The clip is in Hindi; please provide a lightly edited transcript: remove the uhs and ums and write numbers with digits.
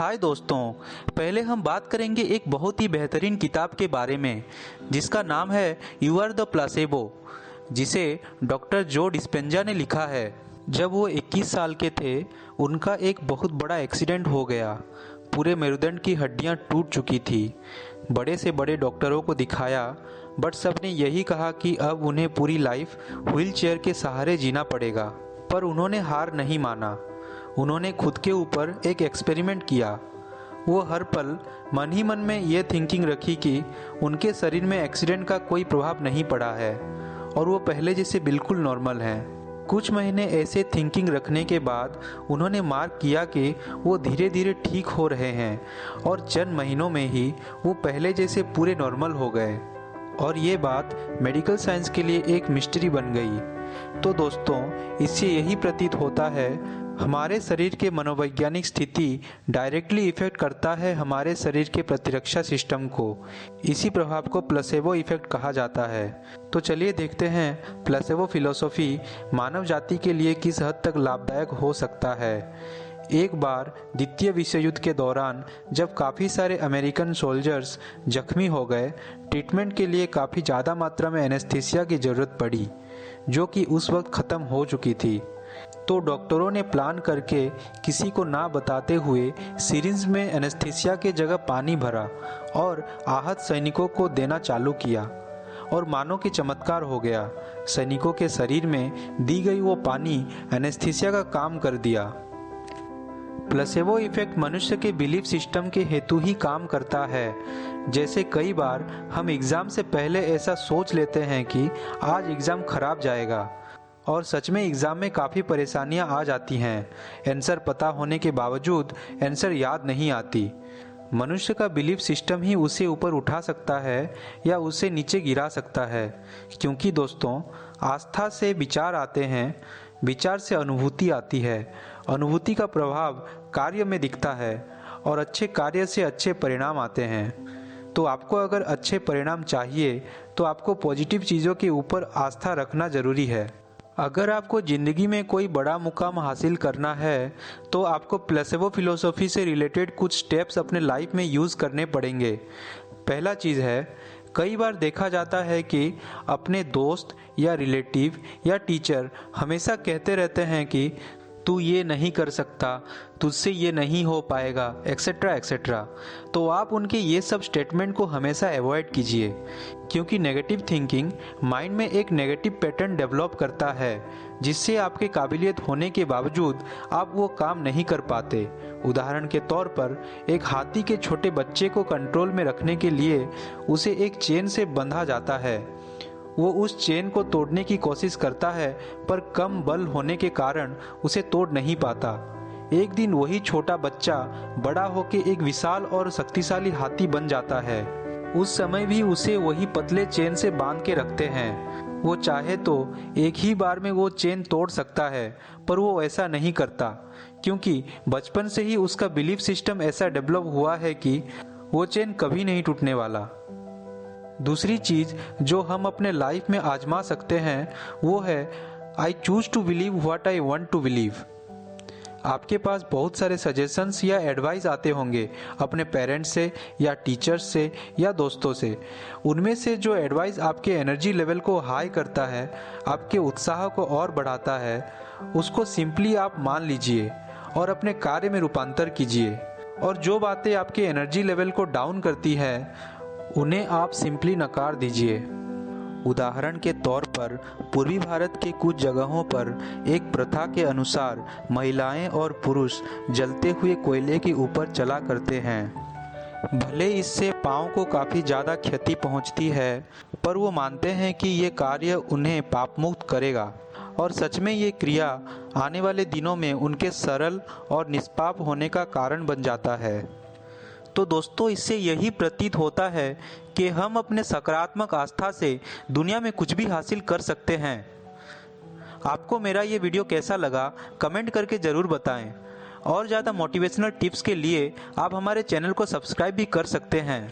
हाय दोस्तों, पहले हम बात करेंगे एक बहुत ही बेहतरीन किताब के बारे में जिसका नाम है यू आर द प्लासेबो, जिसे डॉक्टर जो डिस्पेंजा ने लिखा है। जब वो 21 साल के थे, उनका एक बहुत बड़ा एक्सीडेंट हो गया। पूरे मेरुदंड की हड्डियां टूट चुकी थी। बड़े से बड़े डॉक्टरों को दिखाया, बट सबने यही कहा कि अब उन्हें पूरी लाइफ व्हील चेयर के सहारे जीना पड़ेगा। पर उन्होंने हार नहीं माना। उन्होंने खुद के ऊपर एक एक्सपेरिमेंट किया। वो हर पल मन ही मन में ये थिंकिंग रखी कि उनके शरीर में एक्सीडेंट का कोई प्रभाव नहीं पड़ा है और वो पहले जैसे बिल्कुल नॉर्मल हैं। कुछ महीने ऐसे थिंकिंग रखने के बाद उन्होंने मार्क किया कि वो धीरे धीरे ठीक हो रहे हैं और चंद महीनों में ही वो पहले जैसे पूरे नॉर्मल हो गए। और ये बात मेडिकल साइंस के लिए एक मिस्ट्री बन गई। तो दोस्तों, इससे यही प्रतीत होता है हमारे शरीर के मनोवैज्ञानिक स्थिति डायरेक्टली इफेक्ट करता है हमारे शरीर के प्रतिरक्षा सिस्टम को। इसी प्रभाव को प्लेसेबो इफेक्ट कहा जाता है। तो चलिए देखते हैं प्लेसेबो फिलॉसफी मानव जाति के लिए किस हद तक लाभदायक हो सकता है। एक बार द्वितीय विश्व युद्ध के दौरान जब काफ़ी सारे अमेरिकन सोल्जर्स जख्मी हो गए, ट्रीटमेंट के लिए काफ़ी ज़्यादा मात्रा में एनेस्थीसिया की ज़रूरत पड़ी, जो कि उस वक्त ख़त्म हो चुकी थी। तो डॉक्टरों ने प्लान करके किसी को ना बताते हुए सिरिंज में एनेस्थीसिया के जगह पानी भरा और आहत सैनिकों को देना चालू किया। और मानो कि चमत्कार हो गया, सैनिकों के शरीर में दी गई वो पानी एनेस्थीसिया का काम कर दिया। प्लेसेबो इफेक्ट मनुष्य के बिलीफ सिस्टम के हेतु ही काम करता है। जैसे कई बार हम एग्ज़ाम से पहले ऐसा सोच लेते हैं कि आज एग्ज़ाम खराब जाएगा, और सच में एग्ज़ाम में काफ़ी परेशानियां आ जाती हैं। आंसर पता होने के बावजूद आंसर याद नहीं आती। मनुष्य का बिलीफ सिस्टम ही उसे ऊपर उठा सकता है या उसे नीचे गिरा सकता है। क्योंकि दोस्तों, आस्था से विचार आते हैं, विचार से अनुभूति आती है, अनुभूति का प्रभाव कार्य में दिखता है और अच्छे कार्य से अच्छे परिणाम आते हैं। तो आपको अगर अच्छे परिणाम चाहिए तो आपको पॉजिटिव चीज़ों के ऊपर आस्था रखना ज़रूरी है। अगर आपको ज़िंदगी में कोई बड़ा मुकाम हासिल करना है तो आपको प्लेसेबो फिलॉसफी से रिलेटेड कुछ स्टेप्स अपने लाइफ में यूज़ करने पड़ेंगे। पहला चीज़ है, कई बार देखा जाता है कि अपने दोस्त या रिलेटिव या टीचर हमेशा कहते रहते हैं कि तू ये नहीं कर सकता, तुझसे ये नहीं हो पाएगा, एक्सेट्रा एक्सेट्रा। तो आप उनके ये सब स्टेटमेंट को हमेशा अवॉइड कीजिए, क्योंकि नेगेटिव थिंकिंग माइंड में एक नेगेटिव पैटर्न डेवलप करता है, जिससे आपके काबिलियत होने के बावजूद आप वो काम नहीं कर पाते। उदाहरण के तौर पर, एक हाथी के छोटे बच्चे को कंट्रोल में रखने के लिए उसे एक चेन से बंधा जाता है। वो उस चेन को तोड़ने की कोशिश करता है, पर कम बल होने के कारण उसे तोड़ नहीं पाता। एक दिन वही छोटा बच्चा बड़ा होकर एक विशाल और शक्तिशाली हाथी बन जाता है। उस समय भी उसे वही पतले चेन से बांध के रखते हैं। वो चाहे तो एक ही बार में वो चेन तोड़ सकता है, पर वो ऐसा नहीं करता, क्योंकि बचपन से ही उसका बिलीफ सिस्टम ऐसा डेवलप हुआ है कि वो चेन कभी नहीं टूटने वाला। दूसरी चीज़ जो हम अपने लाइफ में आजमा सकते हैं वो है I choose to believe what I want to believe. आपके पास बहुत सारे सजेशंस या एडवाइस आते होंगे अपने पेरेंट्स से या टीचर्स से या दोस्तों से। उनमें से जो एडवाइस आपके एनर्जी लेवल को हाई करता है, आपके उत्साह को और बढ़ाता है, उसको सिंपली आप मान लीजिए और अपने कार्य में रूपांतर कीजिए। और जो बातें आपके एनर्जी लेवल को डाउन करती है उन्हें आप सिंपली नकार दीजिए। उदाहरण के तौर पर, पूर्वी भारत के कुछ जगहों पर एक प्रथा के अनुसार महिलाएं और पुरुष जलते हुए कोयले के ऊपर चला करते हैं। भले इससे पाँव को काफ़ी ज़्यादा क्षति पहुंचती है, पर वो मानते हैं कि ये कार्य उन्हें पाप मुक्त करेगा। और सच में ये क्रिया आने वाले दिनों में उनके सरल और निष्पाप होने का कारण बन जाता है। तो दोस्तों, इससे यही प्रतीत होता है कि हम अपने सकारात्मक आस्था से दुनिया में कुछ भी हासिल कर सकते हैं। आपको मेरा ये वीडियो कैसा लगा कमेंट करके ज़रूर बताएं। और ज़्यादा मोटिवेशनल टिप्स के लिए आप हमारे चैनल को सब्सक्राइब भी कर सकते हैं।